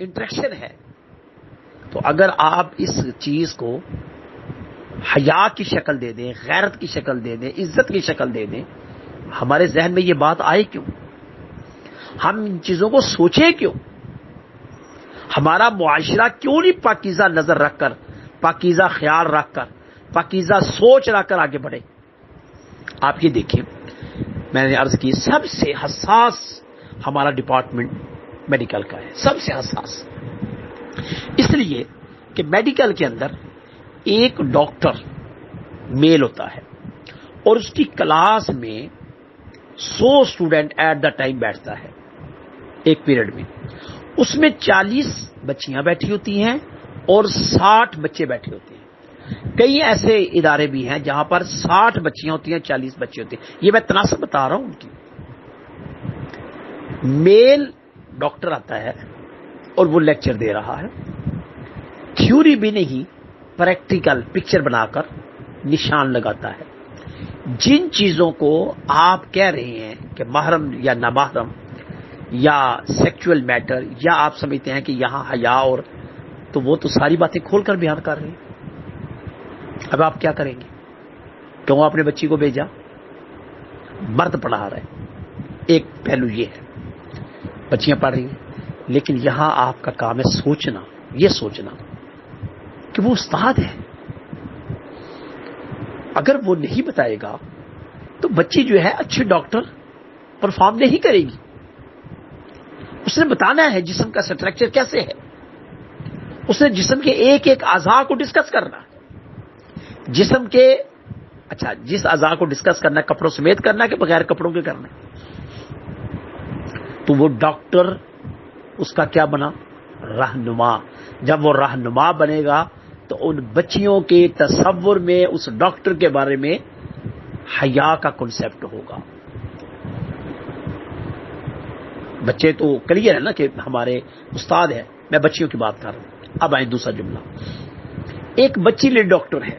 Interaction ہے. تو اگر آپ اس چیز کو حیا کی شکل دے دیں، غیرت کی شکل دے دیں، عزت کی شکل دے دیں، ہمارے ذہن میں یہ بات آئے کیوں؟ ہم ان چیزوں کو سوچیں کیوں؟ ہمارا معاشرہ کیوں نہیں پاکیزہ نظر رکھ کر، پاکیزہ خیال رکھ کر، پاکیزہ سوچ رکھ کر آگے بڑھے؟ آپ یہ دیکھیں، میں نے عرض کی سب سے حساس ہمارا ڈپارٹمنٹ میڈیکل کا ہے، سب سے حساس. اس لیے کہ میڈیکل کے اندر ایک ڈاکٹر میل ہوتا ہے اور اس کی کلاس میں 100 اسٹوڈنٹ ایٹ دا ٹائم بیٹھتا ہے ایک پیریڈ میں. اس میں 40 بچیاں بیٹھی ہوتی ہیں اور 60 بچے بیٹھے ہوتے ہیں. کئی ایسے ادارے بھی ہیں جہاں پر 60 بچیاں ہوتی ہیں، 40 بچے ہوتے ہیں. یہ میں تناسب بتا رہا ہوں ان کی. میل ڈاکٹر آتا ہے اور وہ لیکچر دے رہا ہے، تھیوری بھی نہیں، پریکٹیکل پکچر بنا کر نشان لگاتا ہے. جن چیزوں کو آپ کہہ رہے ہیں کہ محرم یا نامحرم یا سیکچول میٹر، یا آپ سمجھتے ہیں کہ یہاں حیا، اور تو وہ تو ساری باتیں کھول کر بیان کر رہے ہیں. اب آپ کیا کریں گے؟ کیوں اپنے بچی کو بھیجا؟ مرد پڑھا رہا ہے، ایک پہلو یہ ہے، بچیاں پڑھ رہی ہیں، لیکن یہاں آپ کا کام ہے سوچنا، یہ سوچنا کہ وہ استاد ہے. اگر وہ نہیں بتائے گا تو بچی جو ہے اچھے ڈاکٹر پرفارم نہیں کرے گی. اس نے بتانا ہے جسم کا اسٹرکچر کیسے ہے، اس نے جسم کے ایک ایک اعضاء کو ڈسکس کرنا ہے. جسم کے جس اعضاء کو ڈسکس کرنا ہے کپڑوں سمیت کرنا ہے کہ بغیر کپڑوں کے کرنا ہے. تو وہ ڈاکٹر اس کا کیا بنا؟ رہنما. جب وہ رہنما بنے گا تو ان بچیوں کے تصور میں اس ڈاکٹر کے بارے میں حیا کا کنسیپٹ ہوگا. بچے تو کلیئر ہے نا کہ ہمارے استاد ہیں، میں بچیوں کی بات کر رہا ہوں. اب آئیں دوسرا جملہ. ایک بچی لیڈ ڈاکٹر ہے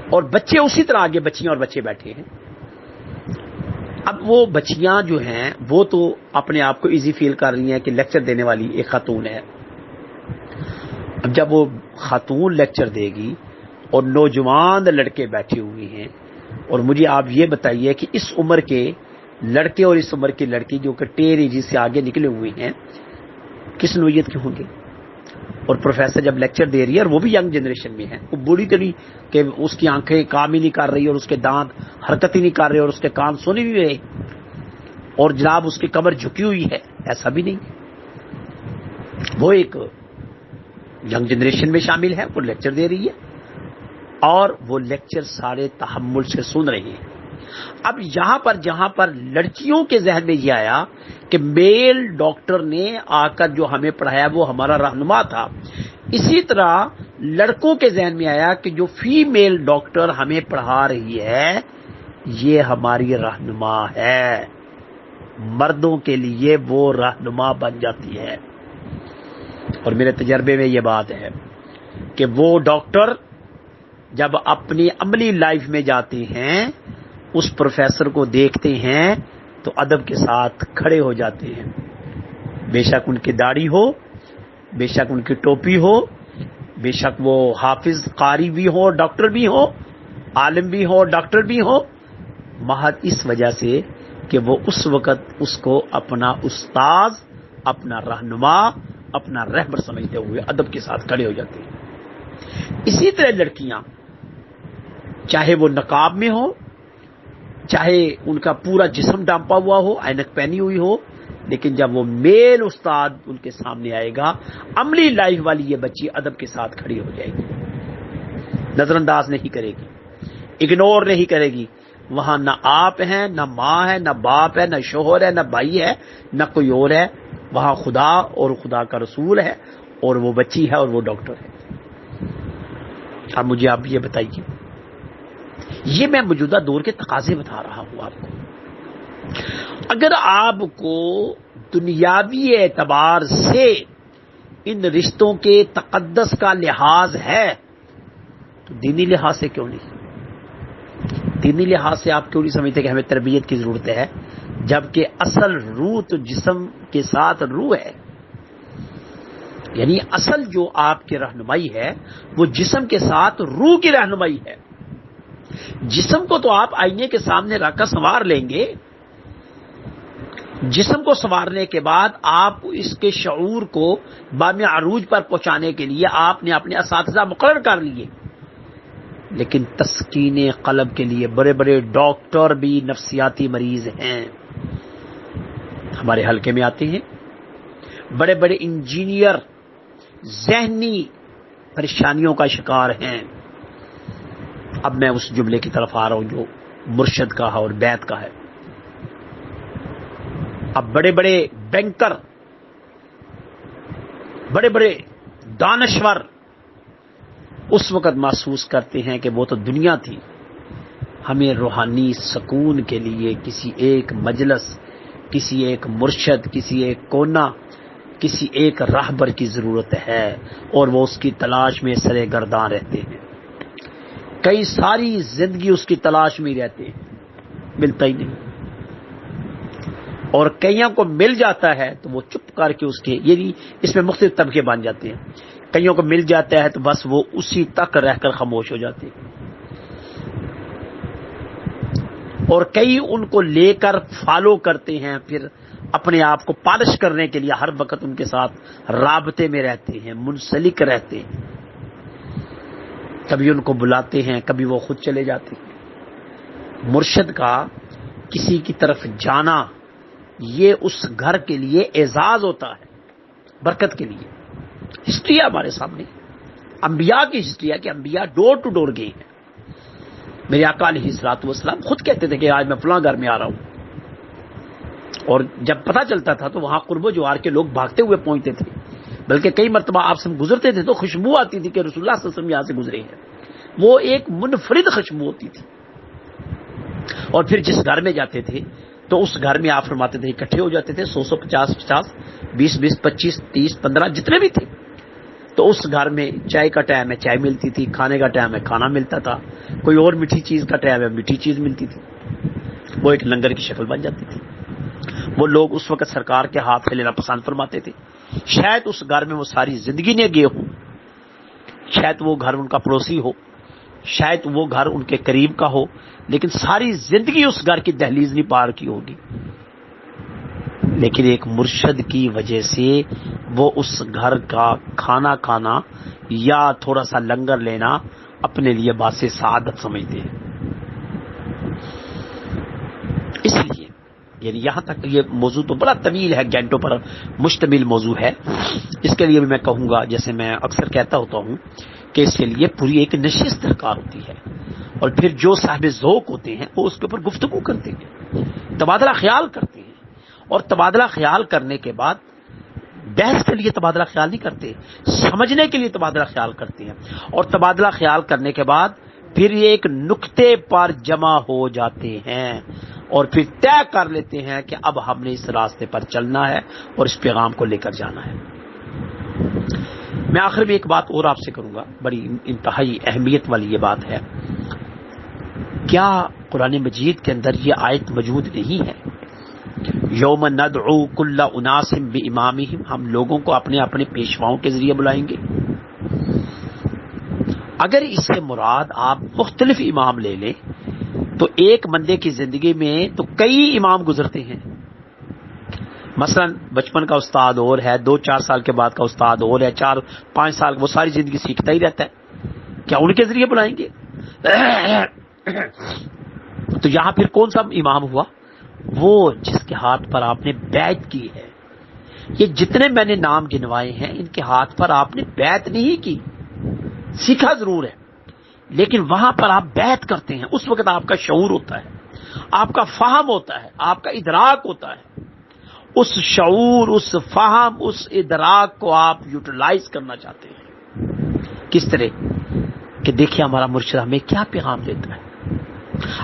اور بچے اسی طرح آگے بچیاں اور بچے بیٹھے ہیں. اب وہ بچیاں جو ہیں وہ تو اپنے آپ کو ایزی فیل کر رہی ہیں کہ لیکچر دینے والی ایک خاتون ہے. اب جب وہ خاتون لیکچر دے گی اور نوجوان لڑکے بیٹھے ہوئے ہیں، اور مجھے آپ یہ بتائیے کہ اس عمر کے لڑکے اور اس عمر کی لڑکی جو کہ ٹین ایجز سے آگے نکلے ہوئے ہیں کس نوعیت کے ہوں گے؟ اور پروفیسر جب لیکچر دے رہی ہے اور وہ بھی ینگ جنریشن میں ہے، وہ بوڑھی تو نہیں کہ اس کی آنکھیں کام ہی نہیں کر رہی اور اس کے دانت حرکت ہی نہیں کر رہے اور اس کے کان سنے بھی رہے اور جناب اس کی کمر جھکی ہوئی ہے، ایسا بھی نہیں. وہ ایک ینگ جنریشن میں شامل ہے، وہ لیکچر دے رہی ہے اور وہ لیکچر سارے تحمل سے سن رہے ہیں. اب یہاں پر جہاں پر لڑکیوں کے ذہن میں یہ آیا کہ میل ڈاکٹر نے آ کر جو ہمیں پڑھایا وہ ہمارا رہنما تھا، اسی طرح لڑکوں کے ذہن میں آیا کہ جو فیمیل ڈاکٹر ہمیں پڑھا رہی ہے یہ ہماری رہنما ہے. مردوں کے لیے وہ رہنما بن جاتی ہے. اور میرے تجربے میں یہ بات ہے کہ وہ ڈاکٹر جب اپنی عملی لائف میں جاتے ہیں اس پروفیسر کو دیکھتے ہیں تو ادب کے ساتھ کھڑے ہو جاتے ہیں. بے شک ان کی داڑھی ہو، بے شک ان کی ٹوپی ہو، بے شک وہ حافظ قاری بھی ہو، ڈاکٹر بھی ہو، عالم بھی ہو، ڈاکٹر بھی ہو، محض اس وجہ سے کہ وہ اس وقت اس کو اپنا استاد، اپنا رہنما، اپنا رہبر سمجھتے ہوئے ادب کے ساتھ کھڑے ہو جاتے ہیں. اسی طرح لڑکیاں چاہے وہ نقاب میں ہو، چاہے ان کا پورا جسم ڈانپا ہوا ہو، عینک پہنی ہوئی ہو، لیکن جب وہ میل استاد ان کے سامنے آئے گا عملی لائف والی یہ بچی ادب کے ساتھ کھڑی ہو جائے گی، نظر انداز نہیں کرے گی، اگنور نہیں کرے گی. وہاں نہ آپ ہیں، نہ ماں ہے، نہ باپ ہے، نہ شوہر ہے، نہ بھائی ہے، نہ کوئی اور ہے. وہاں خدا اور خدا کا رسول ہے اور وہ بچی ہے اور وہ ڈاکٹر ہے. اب مجھے آپ یہ بتائیے، یہ میں موجودہ دور کے تقاضے بتا رہا ہوں آپ کو. اگر آپ کو دنیاوی اعتبار سے ان رشتوں کے تقدس کا لحاظ ہے تو دینی لحاظ سے کیوں نہیں؟ دینی لحاظ سے آپ کیوں نہیں سمجھتے کہ ہمیں تربیت کی ضرورت ہے، جبکہ اصل روح تو جسم کے ساتھ روح ہے. یعنی اصل جو آپ کی رہنمائی ہے وہ جسم کے ساتھ روح کی رہنمائی ہے. جسم کو تو آپ آئینے کے سامنے رکھ کر سنوار لیں گے. جسم کو سنوارنے کے بعد آپ اس کے شعور کو بام عروج پر پہنچانے کے لیے آپ نے اپنے اساتذہ مقرر کر لیے. لیکن تسکین قلب کے لیے بڑے بڑے ڈاکٹر بھی نفسیاتی مریض ہیں، ہمارے حلقے میں آتے ہیں. بڑے بڑے انجینئر ذہنی پریشانیوں کا شکار ہیں. اب میں اس جملے کی طرف آ رہا ہوں جو مرشد کا ہے اور بیت کا ہے. اب بڑے بڑے بینکر، بڑے بڑے دانشور اس وقت محسوس کرتے ہیں کہ وہ تو دنیا تھی، ہمیں روحانی سکون کے لیے کسی ایک مجلس، کسی ایک مرشد، کسی ایک کونا، کسی ایک راہبر کی ضرورت ہے، اور وہ اس کی تلاش میں سرے گرداں رہتے ہیں. کئی ساری زندگی اس کی تلاش میں رہتے ہیں، ملتا ہی نہیں. اور کئیوں کو مل جاتا ہے تو وہ چپ کر کے اس کے، یعنی اس میں مختلف طبقے بن جاتے ہیں. کئیوں کو مل جاتا ہے تو بس وہ اسی تک رہ کر خاموش ہو جاتے ہیں، اور کئی ان کو لے کر فالو کرتے ہیں، پھر اپنے آپ کو پالش کرنے کے لیے ہر وقت ان کے ساتھ رابطے میں رہتے ہیں، منسلک رہتے ہیں. کبھی ان کو بلاتے ہیں، کبھی وہ خود چلے جاتے ہیں. مرشد کا کسی کی طرف جانا یہ اس گھر کے لیے اعزاز ہوتا ہے، برکت کے لیے. ہسٹری ہے ہمارے سامنے، انبیاء کی ہسٹری ہے کہ انبیاء ڈور ٹو ڈور گئے ہیں. میرے آقا علیہ الصلوۃ والسلام خود کہتے تھے کہ آج میں فلاں گھر میں آ رہا ہوں، اور جب پتہ چلتا تھا تو وہاں قرب و جوار کے لوگ بھاگتے ہوئے پہنچتے تھے. بلکہ کئی مرتبہ آپ سے گزرتے تھے تو خوشبو آتی تھی کہ رسول اللہ صلی اللہ علیہ وسلم یہاں سے گزرے ہیں. وہ ایک منفرد خوشبو ہوتی تھی. اور پھر جس گھر میں جاتے تھے تو اس گھر میں آپ فرماتے تھے اکٹھے ہو جاتے تھے 100 50 50 20 20 25 30 15 جتنے بھی تھے. تو اس گھر میں چائے کا ٹائم ہے چائے ملتی تھی، کھانے کا ٹائم ہے کھانا ملتا تھا، کوئی اور میٹھی چیز کا ٹائم ہے میٹھی چیز ملتی تھی. وہ ایک لنگر کی شکل بن جاتی تھی. وہ لوگ اس وقت سرکار کے ہاتھ سے لینا پسند فرماتے تھے. شاید اس گھر میں وہ ساری زندگی نے گئے ہوں، شاید وہ گھر ان کا پڑوسی ہو، شاید وہ گھر ان کے قریب کا ہو، لیکن ساری زندگی اس گھر کی دہلیز نہیں پار کی ہوگی. لیکن ایک مرشد کی وجہ سے وہ اس گھر کا کھانا کھانا یا تھوڑا سا لنگر لینا اپنے لیے باعث سعادت سمجھتے ہیں. اس لیے یعنی یہاں تک یہ موضوع تو بڑا طویل ہے، گھنٹوں پر مشتمل موضوع ہے. اس کے لیے بھی میں کہوں گا، جیسے میں اکثر کہتا ہوتا ہوں کہ اس کے لیے پوری ایک نشست درکار ہوتی ہے، اور پھر جو صاحب ذوق ہوتے ہیں وہ اس کے اوپر گفتگو کرتے ہیں، تبادلہ خیال کرتے ہیں. اور تبادلہ خیال کرنے کے بعد بحث کے لیے تبادلہ خیال نہیں کرتے، سمجھنے کے لیے تبادلہ خیال کرتے ہیں. اور تبادلہ خیال کرنے کے بعد پھر یہ ایک نقطے پر جمع ہو جاتے ہیں اور پھر طے کر لیتے ہیں کہ اب ہم نے اس راستے پر چلنا ہے اور اس پیغام کو لے کر جانا ہے. میں آخر میں ایک بات اور آپ سے کروں گا، بڑی انتہائی اہمیت والی یہ بات ہے. کیا قرآن مجید کے اندر یہ آیت موجود نہیں ہے، یوم ندعو کل اناس بامامہم، ہم لوگوں کو اپنے اپنے پیشواؤں کے ذریعے بلائیں گے؟ اگر اس سے مراد آپ مختلف امام لے لیں تو ایک بندے کی زندگی میں تو کئی امام گزرتے ہیں. مثلا بچپن کا استاد اور ہے، 2-4 سال کے بعد کا استاد اور ہے، 4-5 سال وہ ساری زندگی سیکھتا ہی رہتا ہے. کیا ان کے ذریعے بلائیں گے؟ تو یہاں پھر کون سا امام ہوا؟ وہ جس کے ہاتھ پر آپ نے بیعت کی ہے. یہ جتنے میں نے نام گنوائے ہیں ان کے ہاتھ پر آپ نے بیعت نہیں کی، سیکھا ضرور ہے، لیکن وہاں پر آپ بیعت کرتے ہیں. اس وقت آپ کا شعور ہوتا ہے، آپ کا فہم ہوتا ہے، آپ کا ادراک ہوتا ہے. اس شعور، اس فہم، اس ادراک کو آپ یوٹیلائز کرنا چاہتے ہیں. کس طرح کہ دیکھیں ہمارا مرشد ہمیں کیا پیغام دیتا ہے.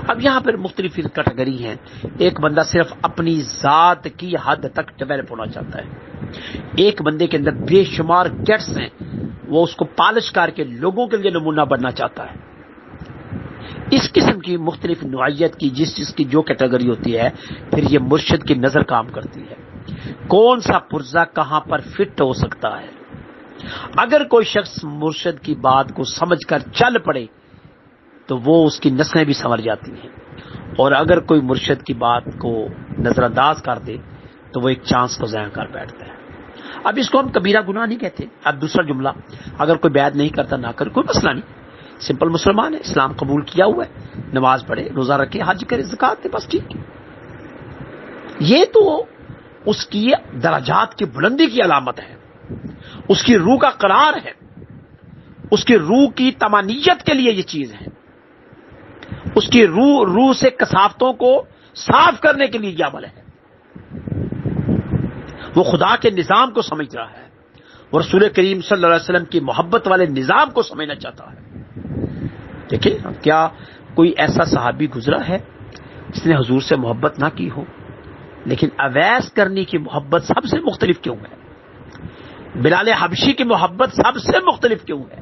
اب یہاں پر مختلف کیٹیگری ہیں. ایک بندہ صرف اپنی ذات کی حد تک ڈیولپ ہونا چاہتا ہے، ایک بندے کے اندر بے شمار گٹس ہیں، وہ اس کو پالش کر کے لوگوں کے لیے نمونہ بننا چاہتا ہے. اس قسم کی مختلف نوعیت کی جس کی جو کیٹیگری ہوتی ہے، پھر یہ مرشد کی نظر کام کرتی ہے. کون سا پرزہ کہاں پر فٹ ہو سکتا ہے، اگر کوئی شخص مرشد کی بات کو سمجھ کر چل پڑے تو وہ اس کی نسلیں بھی سنور جاتی ہیں، اور اگر کوئی مرشد کی بات کو نظر انداز کر دے تو وہ ایک چانس کو ضائع کر بیٹھتا ہے۔ اب اس کو ہم کبیرہ گناہ نہیں کہتے۔ اب دوسرا جملہ، اگر کوئی بیعت نہیں کرتا نہ کر، کوئی مسئلہ نہیں، سمپل مسلمان ہے، اسلام قبول کیا ہوا ہے، نماز پڑھے، روزہ رکھے، حج کرے، زکات دے، بس ٹھیک ہے۔ یہ تو اس کی درجات کی بلندی کی علامت ہے، اس کی روح کا قرار ہے، اس کی روح کی طمانینت کے لیے یہ چیز ہے، اس کی روح سے کثافتوں کو صاف کرنے کے لیے یہ عمل ہے۔ وہ خدا کے نظام کو سمجھ رہا ہے، وہ رسول کریم صلی اللہ علیہ وسلم کی محبت والے نظام کو سمجھنا چاہتا ہے۔ دیکھیں، کیا کوئی ایسا صحابی گزرا ہے جس نے حضور سے محبت نہ کی ہو؟ لیکن اویس کرنی کی محبت سب سے مختلف کیوں ہے؟ بلال حبشی کی محبت سب سے مختلف کیوں ہے؟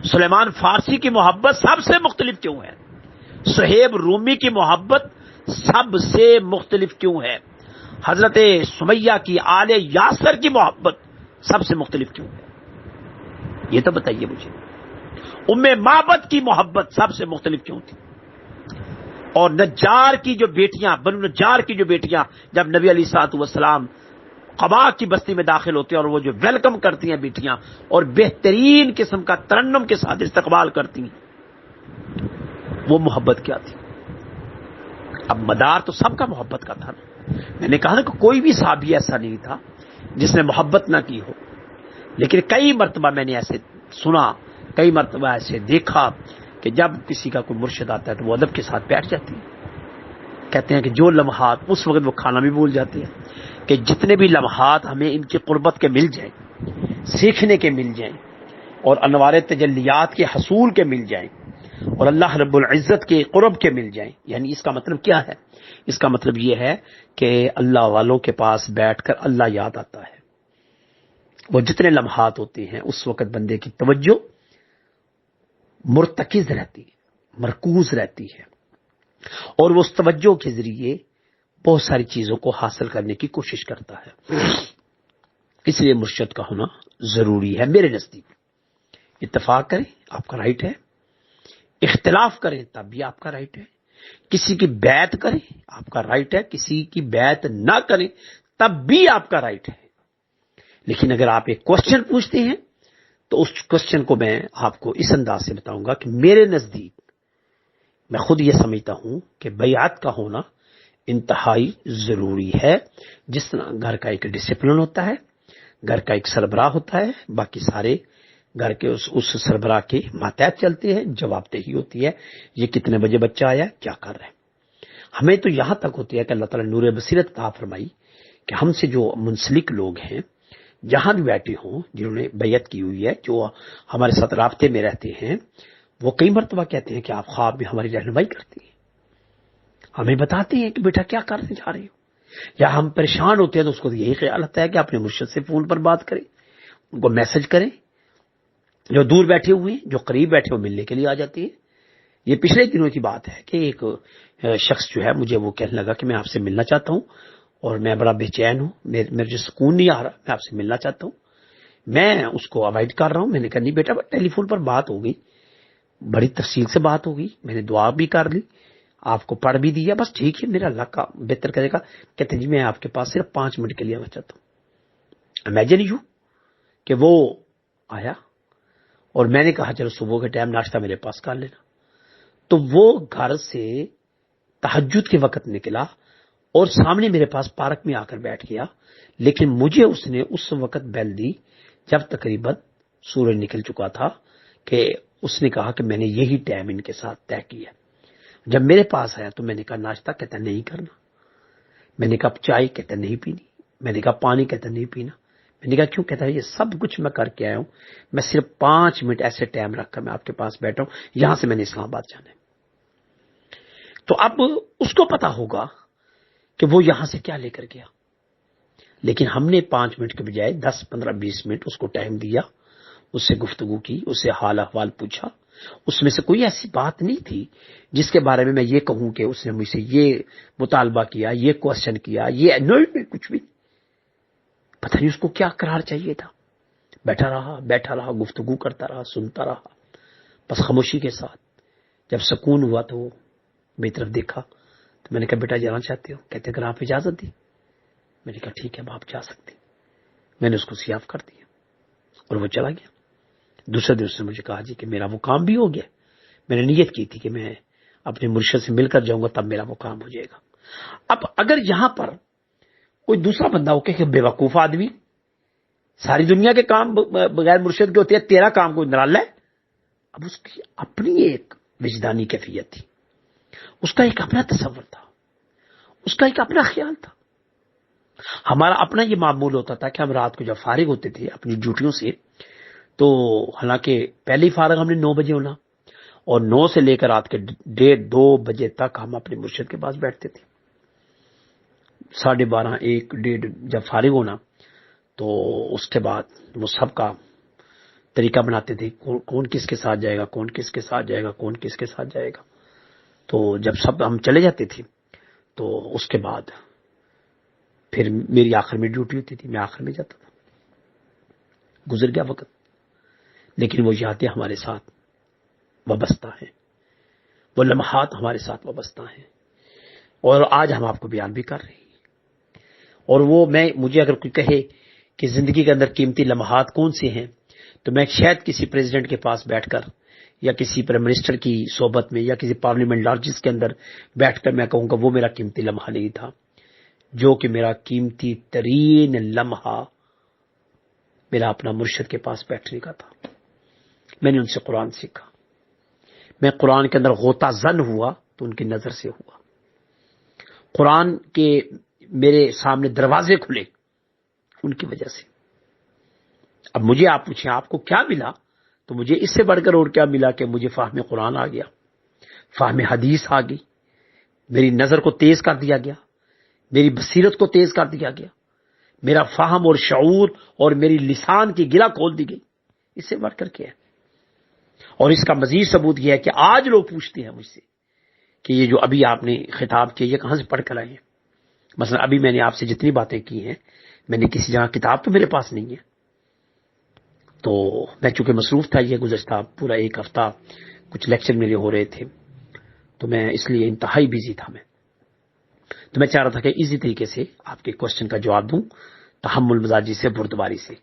سلیمان فارسی کی محبت سب سے مختلف کیوں ہے؟ صہیب رومی کی محبت سب سے مختلف کیوں ہے؟ حضرت سمیہ کی آل یاسر کی محبت سب سے مختلف کیوں ہے؟ یہ تو بتائیے مجھے۔ ام معبد کی محبت سب سے مختلف کیوں تھی؟ اور نجار کی جو بیٹیاں، بنو نجار کی جو بیٹیاں جب نبی علیہ الصلوۃ والسلام قباء کی بستی میں داخل ہوتے ہیں اور وہ جو ویلکم کرتی ہیں بیٹیاں اور بہترین قسم کا ترنم کے ساتھ استقبال کرتی ہیں، وہ محبت کیا تھی؟ اب مدار تو سب کا محبت کا تھا۔ میں نے کہا نا کہ کوئی بھی صحابی ایسا نہیں تھا جس نے محبت نہ کی ہو، لیکن کئی مرتبہ میں نے ایسے سنا، کئی مرتبہ ایسے دیکھا کہ جب کسی کا کوئی مرشد آتا ہے تو وہ ادب کے ساتھ بیٹھ جاتی ہے۔ کہتے ہیں کہ جو لمحات، اس وقت وہ کھانا بھی بھول جاتے ہیں، کہ جتنے بھی لمحات ہمیں ان کی قربت کے مل جائیں، سیکھنے کے مل جائیں، اور انوار تجلیات کے حصول کے مل جائیں، اور اللہ رب العزت کے قرب کے مل جائیں، یعنی اس کا مطلب کیا ہے؟ اس کا مطلب یہ ہے کہ اللہ والوں کے پاس بیٹھ کر اللہ یاد آتا ہے۔ وہ جتنے لمحات ہوتے ہیں اس وقت بندے کی توجہ مرتکز رہتی ہے، مرکوز رہتی ہے، اور وہ اس توجہ کے ذریعے بہت ساری چیزوں کو حاصل کرنے کی کوشش کرتا ہے۔ اس لیے مرشد کا ہونا ضروری ہے میرے نزدیک۔ اتفاق کریں، آپ کا رائٹ ہے، اختلاف کریں تب بھی آپ کا رائٹ ہے، کسی کی بیعت کریں آپ کا رائٹ ہے، کسی کی بیعت نہ کریں تب بھی آپ کا رائٹ ہے۔ لیکن اگر آپ ایک کوسچن پوچھتے ہیں تو اس کوسچن کو میں آپ کو اس انداز سے بتاؤں گا کہ میرے نزدیک میں خود یہ سمجھتا ہوں کہ بیعت کا ہونا انتہائی ضروری ہے۔ جس طرح گھر کا ایک ڈسپلن ہوتا ہے، گھر کا ایک سربراہ ہوتا ہے، باقی سارے گھر کے اس سربراہ کے ماتحت چلتے ہیں، جواب دہی ہوتی ہے، یہ کتنے بجے بچہ آیا، کیا کر رہے ہیں۔ ہمیں تو یہاں تک ہوتی ہے کہ اللہ تعالیٰ نور بصیرت عطا فرمائی کہ ہم سے جو منسلک لوگ ہیں، جہاں بھی بیٹھے ہوں، جنہوں نے بیعت کی ہوئی ہے، جو ہمارے ساتھ رابطے میں رہتے ہیں، وہ کئی مرتبہ کہتے ہیں کہ آپ خواب میں ہماری رہنمائی کرتی ہیں، ہمیں بتاتے ہیں کہ بیٹا کیا کرنے جا رہے ہو، یا ہم پریشان ہوتے ہیں تو اس کو یہی خیال آتا ہے کہ اپنے مرشد سے فون پر بات کریں، ان کو میسج کریں، جو دور بیٹھے ہوئے ہیں، جو قریب بیٹھے ہوئے ملنے کے لیے آ جاتی ہیں۔ یہ پچھلے دنوں کی بات ہے کہ ایک شخص جو ہے مجھے وہ کہنے لگا کہ میں آپ سے ملنا چاہتا ہوں اور میں بڑا بے چین ہوں، میرے جو سکون نہیں آ رہا، میں آپ سے ملنا چاہتا ہوں۔ میں اس کو اوائڈ کر رہا ہوں۔ میں نے کہا نہیں بیٹا، ٹیلی فون پر بات ہو گئی، بڑی تفصیل سے بات ہو گئی، میں نے دعا بھی کر لی، آپ کو پڑھ بھی دیا، بس ٹھیک ہے، میرا اللہ کا بہتر کرے گا۔ کہتے ہیں جی میں آپ کے پاس صرف 5 منٹ کے لیے آنا چاہتا ہوں۔ امیجن یو کہ وہ آیا اور میں نے کہا چلو صبح کے ٹائم ناشتہ میرے پاس کر لینا، تو وہ گھر سے تہجد کے وقت نکلا اور سامنے میرے پاس پارک میں آ کر بیٹھ گیا، لیکن مجھے اس نے اس وقت بیل دی جب تقریباً سورج نکل چکا تھا، کہ اس نے کہا کہ میں نے یہی ٹائم ان کے ساتھ طے کیا۔ جب میرے پاس آیا تو میں نے کہا ناشتہ، کہتا نہیں کرنا۔ میں نے کہا چائے، کہتا نہیں پینی۔ میں نے کہا پانی، کہتا نہیں پینا۔ میں نے کہا کیوں؟ کہتا ہے یہ سب کچھ میں کر کے آیا ہوں، میں صرف 5 منٹ ایسے ٹائم رکھ کر میں آپ کے پاس بیٹھا ہوں، یہاں سے میں نے اسلام آباد جانا ہے۔ تو اب اس کو پتا ہوگا کہ وہ یہاں سے کیا لے کر گیا، لیکن ہم نے 5 منٹ کے بجائے 10 15 20 منٹ اس کو ٹائم دیا، اس سے گفتگو کی، اس سے حال احوال پوچھا۔ اس میں سے کوئی ایسی بات نہیں تھی جس کے بارے میں میں یہ کہوں کہ اس نے مجھ سے یہ مطالبہ کیا، یہ کوشچن کیا، یہ نہیں، کچھ بھی پتہ نہیں اس کو کیا قرار چاہیے تھا۔ بیٹھا رہا گفتگو کرتا رہا، سنتا رہا، بس خاموشی کے ساتھ. جب سکون ہوا تو میری طرف دیکھا تو میں نے کہا بیٹا جانا چاہتے ہو؟ کہتے اگر آپ اجازت دی. میں نے کہا ٹھیک ہے اب آپ جا سکتے. میں نے اس کو سیاف کر دیا اور وہ چلا گیا. دوسرے دن اس نے مجھے کہا جی کہ میرا وہ کام بھی ہو گیا. میں نے نیت کی تھی کہ میں اپنے مرشد سے مل کر جاؤں گا تب میرا وہ کام ہو جائے گا. اب اگر یہاں پر کوئی دوسرا بندہ ہو کہ بے وقوف آدمی، ساری دنیا کے کام بغیر مرشد کے ہوتے ہیں، تیرا کام کوئی نرالا ہے. اب اس کی اپنی ایک وجدانی کیفیت تھی، اس کا ایک اپنا تصور تھا، اس کا ایک اپنا خیال تھا. ہمارا اپنا یہ معمول ہوتا تھا کہ ہم رات کو جب فارغ ہوتے تھے اپنی ڈیوٹیوں سے، تو حالانکہ پہلے ہی فارغ ہم نے 9 بجے ہونا، اور 9 سے لے کر رات کے 1:30-2 بجے تک ہم اپنے مرشد کے پاس بیٹھتے تھے. 12:30 1 1:30 جب فارغ ہونا تو اس کے بعد وہ سب کا طریقہ بناتے تھے، کون کس کے ساتھ جائے گا، کون کس کے ساتھ جائے گا، کون کس کے ساتھ جائے گا. تو جب سب ہم چلے جاتے تھے تو اس کے بعد پھر میری آخر میں ڈیوٹی ہوتی تھی، میں آخر میں جاتا تھا. گزر گیا وقت، لیکن وہ یادیں ہمارے ساتھ وابستہ ہیں، وہ لمحات ہمارے ساتھ وابستہ ہیں، اور آج ہم آپ کو بیان بھی کر رہے ہیں. اور وہ مجھے اگر کوئی کہے کہ زندگی کے اندر قیمتی لمحات کون سے ہیں، تو میں شاید کسی پریزیڈنٹ کے پاس بیٹھ کر یا کسی پرائم منسٹر کی صحبت میں یا کسی پارلیمنٹ لارجس کے اندر بیٹھ کر میں کہوں گا وہ میرا قیمتی لمحہ نہیں تھا. جو کہ میرا قیمتی ترین لمحہ میرا اپنا مرشد کے پاس بیٹھنے کا تھا. میں نے ان سے قرآن سیکھا، میں قرآن کے اندر غوطہ زن ہوا تو ان کی نظر سے ہوا. قرآن کے میرے سامنے دروازے کھلے ان کی وجہ سے. اب مجھے آپ پوچھیں آپ کو کیا ملا، تو مجھے اس سے بڑھ کر اور کیا ملا کہ مجھے فہم قرآن آ گیا، فہم حدیث آ گئی، میری نظر کو تیز کر دیا گیا، میری بصیرت کو تیز کر دیا گیا، میرا فہم اور شعور اور میری لسان کی گلا کھول دی گئی. اس سے بڑھ کر کیا ہے؟ اور اس کا مزید ثبوت یہ ہے کہ آج لوگ پوچھتے ہیں مجھ سے کہ یہ جو ابھی آپ نے خطاب کیا یہ کہاں سے پڑھ کر آئے ہیں. مثلا ابھی میں نے آپ سے جتنی باتیں کی ہیں، میں نے کسی جگہ کتاب تو میرے پاس نہیں ہے، تو میں چونکہ مصروف تھا یہ گزشتہ پورا 1 ہفتہ کچھ لیکچر میرے ہو رہے تھے، تو میں اس لیے انتہائی بیزی تھا. تو میں چاہ رہا تھا کہ ایزی طریقے سے آپ کے کوشچن کا جواب دوں، تحمل مزاجی سے، بردباری سے.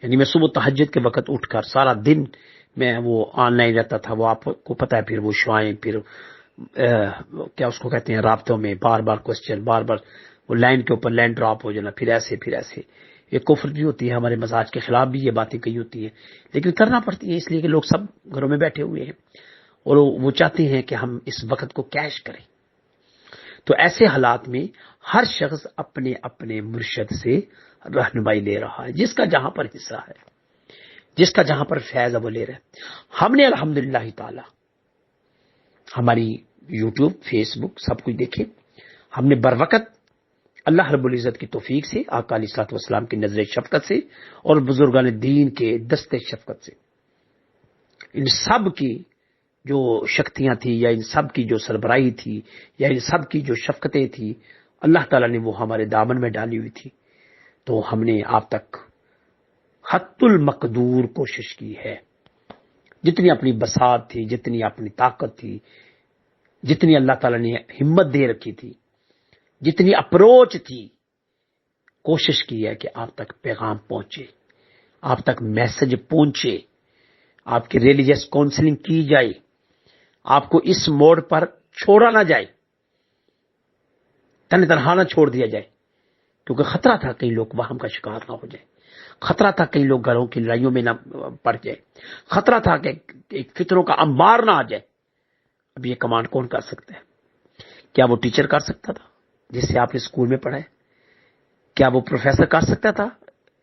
یعنی میں صبح تہجد کے وقت اٹھ کر سارا دن میں وہ آن لائن رہتا تھا. وہ آپ کو پتہ ہے پھر وہ شعائیں، پھر کیا اس کو کہتے ہیں، رابطوں میں بار بار کوشچن، بار بار وہ لائن کے اوپر لائن ڈراپ ہو جانا، پھر ایسے پھر ایسے. ایک کفر بھی ہوتی ہے، ہمارے مزاج کے خلاف بھی یہ باتیں کہی ہوتی ہیں، لیکن کرنا پڑتی ہے اس لیے کہ لوگ سب گھروں میں بیٹھے ہوئے ہیں اور وہ چاہتے ہیں کہ ہم اس وقت کو کیش کریں. تو ایسے حالات میں ہر شخص اپنے اپنے مرشد سے رہنمائی لے رہا ہے، جس کا جہاں پر حصہ ہے، جس کا جہاں پر فیض ہے وہ لے رہے ہیں. ہم نے الحمدللہ تعالی ہماری یوٹیوب، فیس بک سب کچھ دیکھے، ہم نے بروقت اللہ رب العزت کی توفیق سے، آقا علیہ الصلوۃ والسلام کی نظر شفقت سے اور بزرگان دین کے دست شفقت سے ان سب کی جو شکتیاں تھی یا ان سب کی جو سربراہی تھی یا ان سب کی جو شفقتیں تھی، اللہ تعالیٰ نے وہ ہمارے دامن میں ڈالی ہوئی تھی. تو ہم نے آپ تک حت المقدور کوشش کی ہے، جتنی اپنی بساط تھی، جتنی اپنی طاقت تھی، جتنی اللہ تعالیٰ نے ہمت دے رکھی تھی، جتنی اپروچ تھی، کوشش کی ہے کہ آپ تک پیغام پہنچے، آپ تک میسج پہنچے، آپ کی ریلیجس کاؤنسلنگ کی جائے، آپ کو اس موڑ پر چھوڑا نہ جائے، تنہا نہ چھوڑ دیا جائے، کیونکہ خطرہ تھا کئی لوگ وہم کا شکار نہ ہو جائے، خطرہ تھا کئی لوگ گھروں کی لڑائیوں میں نہ پڑ جائے، خطرہ تھا کہ ایک فطروں کا انبار نہ آ جائے. اب یہ کمانڈ کون کر سکتا ہے؟ کیا وہ ٹیچر کر سکتا تھا جس سے آپ نے اسکول میں پڑھا ہے؟ کیا وہ پروفیسر کر سکتا تھا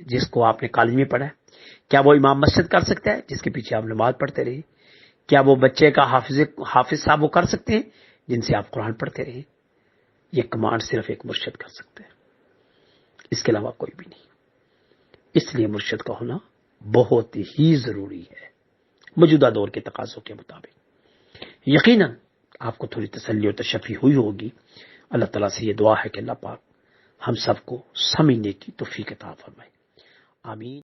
جس کو آپ نے کالج میں پڑھا ہے؟ کیا وہ امام مسجد کر سکتا ہے جس کے پیچھے آپ نماز پڑھتے رہے؟ کیا وہ بچے کا حافظ صاحب وہ کر سکتے ہیں جن سے آپ قرآن پڑھتے رہے؟ یہ کمانڈ صرف ایک مرشد کر سکتا ہے، اس کے علاوہ کوئی بھی نہیں. اس لیے مرشد کا ہونا بہت ہی ضروری ہے موجودہ دور کے تقاضوں کے مطابق. یقیناً آپ کو تھوڑی تسلی اور تشفی ہوئی ہوگی. اللہ تعالیٰ سے یہ دعا ہے کہ اللہ پاک ہم سب کو سمجھنے کی توفیق عطا فرمائے. آمین.